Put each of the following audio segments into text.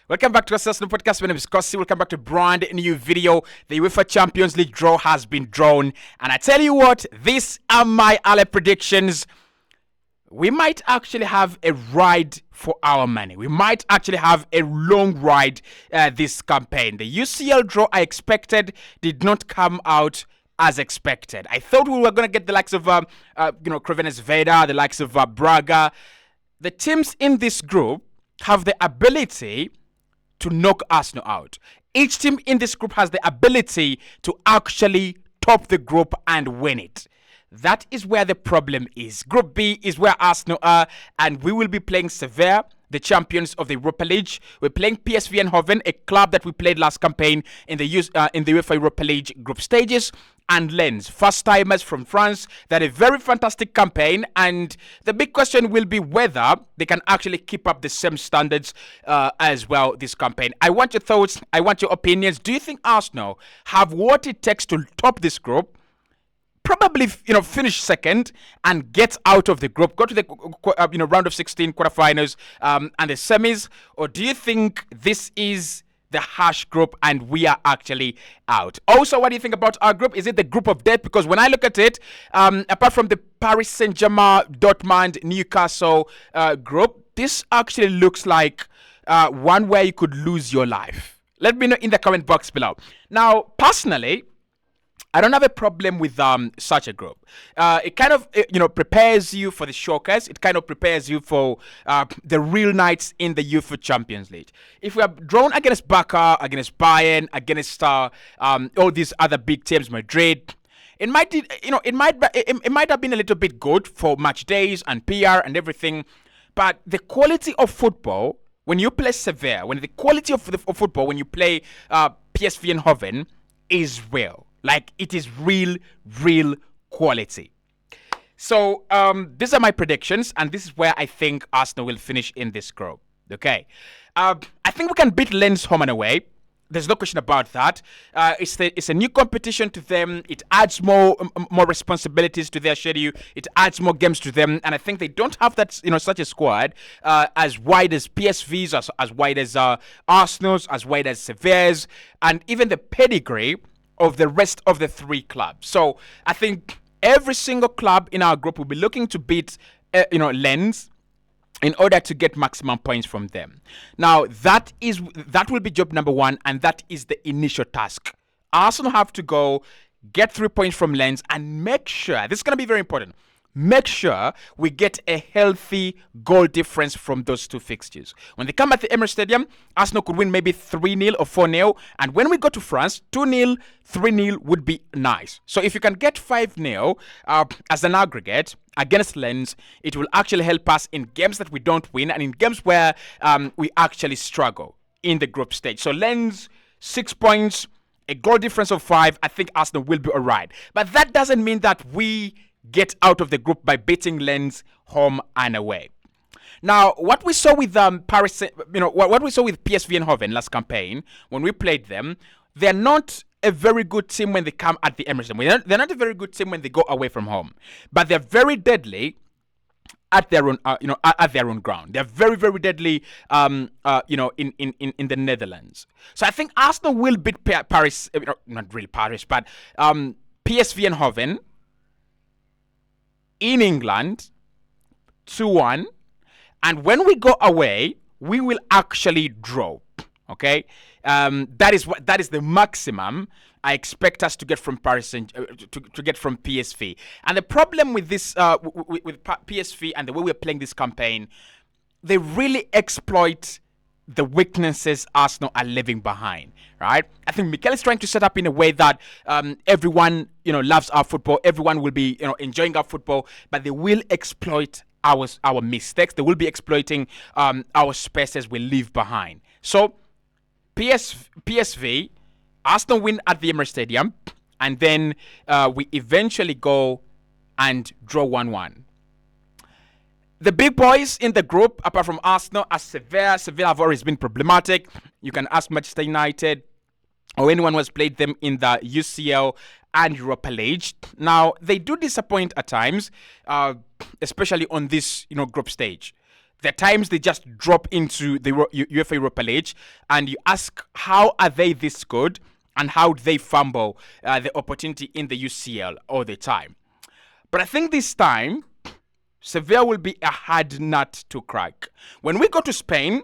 Welcome back to our Arsenal podcast. My name is Cossy. Welcome back to a brand new video. The UEFA Champions League draw has been drawn. And I tell you what, these are my early predictions. We might actually have a ride for our money. We might actually have a long ride this campaign. The UCL draw I expected did not come out as expected. I thought we were going to get the likes of, Crevenez Veda, the likes of Braga. The teams in this group have the ability to knock Arsenal out. Each team in this group has the ability to actually top the group and win it. That is where the problem is. Group B is where Arsenal are, and we will be playing Sevilla, the champions of the Europa League. We're playing PSV Eindhoven, a club that we played last campaign in the UEFA Europa League group stages, and Lens, first-timers from France. That a very fantastic campaign, and the big question will be whether they can actually keep up the same standards as well this campaign. I want your thoughts. I want your opinions. Do you think Arsenal have what it takes to top this group? Probably, finish second and get out of the group, go to the round of 16 quarterfinals and the semis, or do you think this is the harsh group and we are actually out? Also, what do you think about our group? Is it the group of death? Because when I look at it, apart from the Paris Saint-Germain, Dortmund, Newcastle group, this actually looks like one where you could lose your life. Let me know in the comment box below. Now, personally, I don't have a problem with such a group. It kind of prepares you for the shockers. It kind of prepares you for the real nights in the UEFA Champions League. If we are drawn against Barca, against Bayern, against all these other big teams, Madrid, it might have been a little bit good for match days and PR and everything. But the quality of football when you play Sevilla, when you play PSV Eindhoven is real. Like, it is real quality. So, these are my predictions, and this is where I think Arsenal will finish in this group. Okay. I think we can beat Lens home and away. There's no question about that. It's a new competition to them. It adds more responsibilities to their schedule. It adds more games to them, and I think they don't have that such a squad as wide as PSV's, as wide as Arsenal's, as wide as Sevilla's, and even the pedigree of the rest of the three clubs. So I think every single club in our group will be looking to beat Lens in order to get maximum points from them. Now that will be job number one, and that is the initial task. Arsenal have to go get 3 points from Lens and make sure, this is going to be very important, make sure we get a healthy goal difference from those two fixtures. When they come at the Emirates Stadium, Arsenal could win maybe 3-0 or 4-0. And when we go to France, 2-0, 3-0 would be nice. So if you can get 5-0 as an aggregate against Lens, it will actually help us in games that we don't win and in games where we actually struggle in the group stage. So Lens, 6 points, a goal difference of 5. I think Arsenal will be all right. But that doesn't mean that we get out of the group by beating Lens home and away. Now, what we saw with what we saw with PSV Eindhoven last campaign when we played them, they're not a very good team when they come at the Emirates. They're not a very good team when they go away from home, but they're very deadly at their own, at their own ground. They're very, very deadly, in the Netherlands. So I think Arsenal will beat Paris, not really Paris, but PSV Eindhoven in England 2-1, and when we go away we will actually draw. Okay, that is the maximum I expect us to get from Paris to get from PSV. And the problem with this with PSV and the way we're playing this campaign, they really exploit the weaknesses Arsenal are leaving behind, right? I think Mikel is trying to set up in a way that everyone, loves our football. Everyone will be, enjoying our football, but they will exploit our mistakes. They will be exploiting our spaces we leave behind. So PSV, Arsenal win at the Emirates Stadium, and then we eventually go and draw 1-1. The big boys in the group, apart from Arsenal, are Sevilla. Sevilla have always been problematic. You can ask Manchester United or anyone who has played them in the UCL and Europa League. Now, they do disappoint at times, especially on this, group stage. There are times they just drop into the UEFA Europa League, and you ask, how are they this good, and how do they fumble the opportunity in the UCL all the time? But I think this time, Sevilla will be a hard nut to crack. When we go to Spain,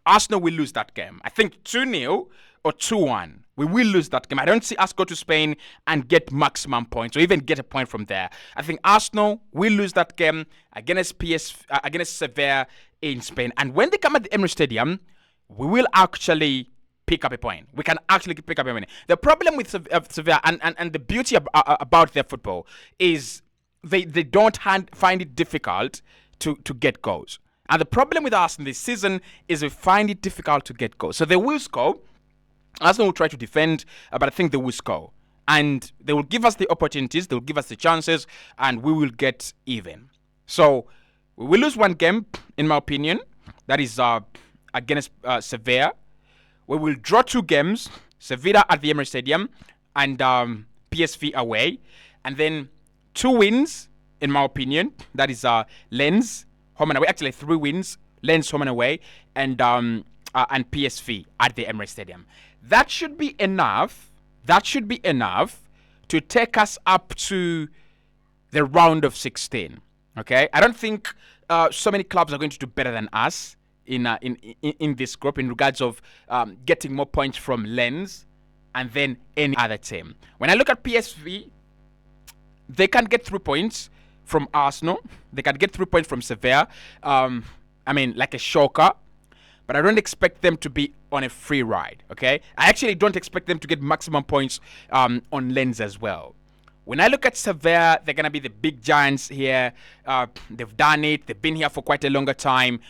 Arsenal will lose that game. I think 2-0 or 2-1. We will lose that game. I don't see us go to Spain and get maximum points or even get a point from there. I think Arsenal will lose that game against against Sevilla in Spain. And when they come at the Emirates Stadium, we will actually pick up a point. We can actually pick up a point. The problem with Sevilla and the beauty about their football is they don't find it difficult to get goals. And the problem with Arsenal this season is they find it difficult to get goals. So they will score. Arsenal will try to defend, but I think they will score. And they will give us the opportunities, they will give us the chances, and we will get even. So we will lose one game, in my opinion. That is against Sevilla. We will draw 2 games, Sevilla at the Emirates Stadium and PSV away. And then 2 wins, in my opinion. That is Lens, home and away. Actually, 3 wins, Lens, home and away, and PSV at the Emirates Stadium. That should be enough. That should be enough to take us up to the round of 16. Okay, I don't think so many clubs are going to do better than us in this group in regards of getting more points from Lens and then any other team. When I look at PSV, they can get 3 points from Arsenal. They can get 3 points from Sevilla. I mean, like a shocker. But I don't expect them to be on a free ride, okay? I actually don't expect them to get maximum points on Lens as well. When I look at Sevilla, they're going to be the big giants here. They've done it. They've been here for quite a longer time.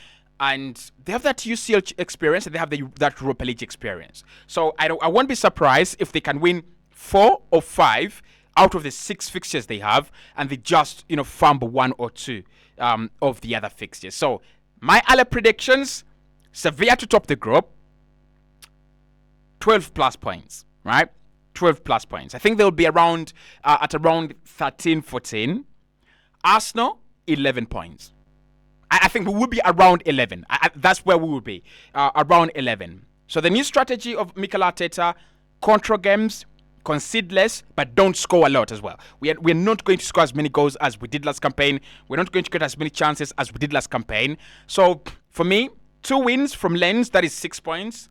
And they have that UCL experience, and they have that Europa League experience. So I won't be surprised if they can win 4 or 5 out of the 6 fixtures they have, and they just, fumble 1 or 2 of the other fixtures. So my other predictions: Sevilla to top the group, 12 plus points, right? 12 plus points. I think they'll be around at around 13, 14. Arsenal, 11 points. I think we will be around 11. That's where we will be, around 11. So the new strategy of Mikel Arteta: control games, concede less, but don't score a lot as well. We're not going to score as many goals as we did last campaign. We're not going to get as many chances as we did last campaign. So for me, 2 wins from Lens, that is 6 points.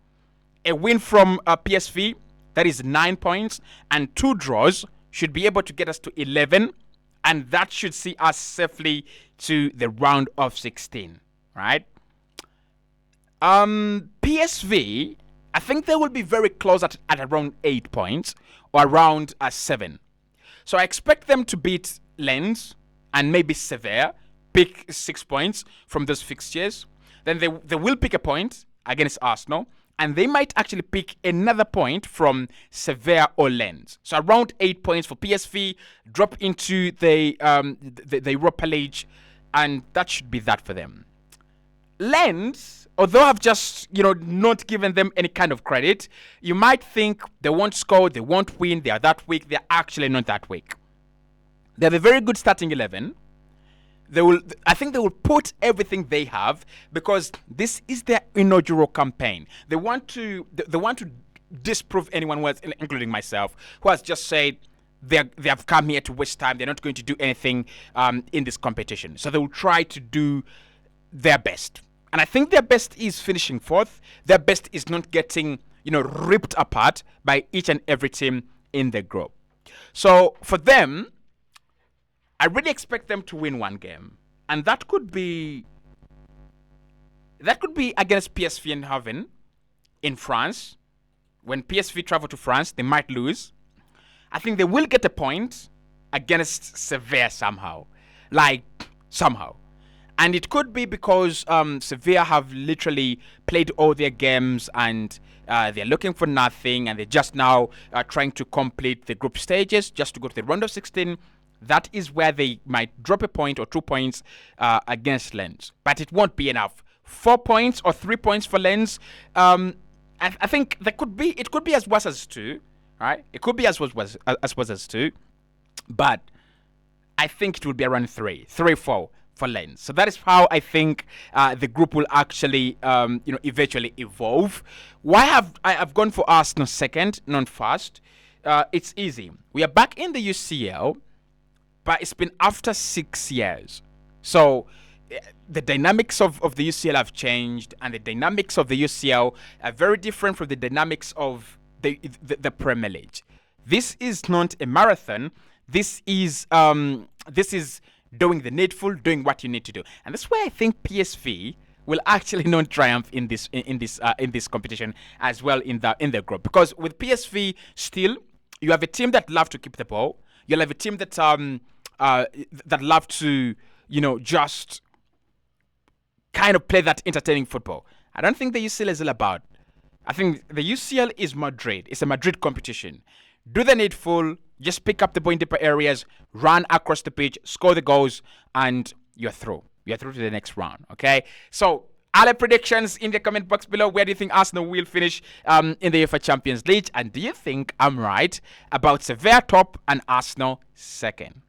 A win from PSV, that is 9 points. And 2 draws should be able to get us to 11. And that should see us safely to the round of 16, right? PSV, I think they will be very close at around 8 points or around 7. So I expect them to beat Lens and maybe Sevilla, pick 6 points from those fixtures. Then they will pick a point against Arsenal, and they might actually pick another point from Sevilla or Lens. So around 8 points for PSV, drop into the Europa League, and that should be that for them. Lens, although I've just not given them any kind of credit, you might think they won't score, they won't win, they are that weak. They're actually not that weak. They have a very good starting 11. I think they will put everything they have, because this is their inaugural campaign. They want to disprove anyone who has, including myself, who has just said they have come here to waste time. They're not going to do anything in this competition. So they will try to do their best. And I think their best is finishing 4th. Their best is not getting, ripped apart by each and every team in the group. So for them, I really expect them to win 1 game, and that could be against PSV in Haven in France. When PSV travel to France, they might lose. I think they will get a point against Sevilla somehow, and it could be because Sevilla have literally played all their games and they're looking for nothing, and they're just now trying to complete the group stages just to go to the round of 16. That is where they might drop a point or 2 points against Lens. But it won't be enough. 4 points or 3 points for Lens. I think it could be as worse as 2. Right? It could be as worse as 2. But I think it will be around 3, 4 for Lens. So that is how I think the group will actually, eventually evolve. Why have I've gone for Arsenal second, not first? It's easy. We are back in the UCL, but it's been after 6 years. So the dynamics of the UCL have changed, and the dynamics of the UCL are very different from the dynamics of the Premier League. This is not a marathon. This is doing the needful, doing what you need to do, and that's why I think PSV will actually not triumph in this competition as well in the group, because with PSV still you have a team that love to keep the ball. You'll have a team that that love to just kind of play that entertaining football. I don't think the UCL is all about. I think the UCL is Madrid. It's a Madrid competition. Do the needful, just pick up the ball in deeper areas, run across the pitch, score the goals, and you're through. You're through to the next round, okay? So, other predictions in the comment box below. Where do you think Arsenal will finish in the UEFA Champions League? And do you think I'm right about Sevilla top and Arsenal second?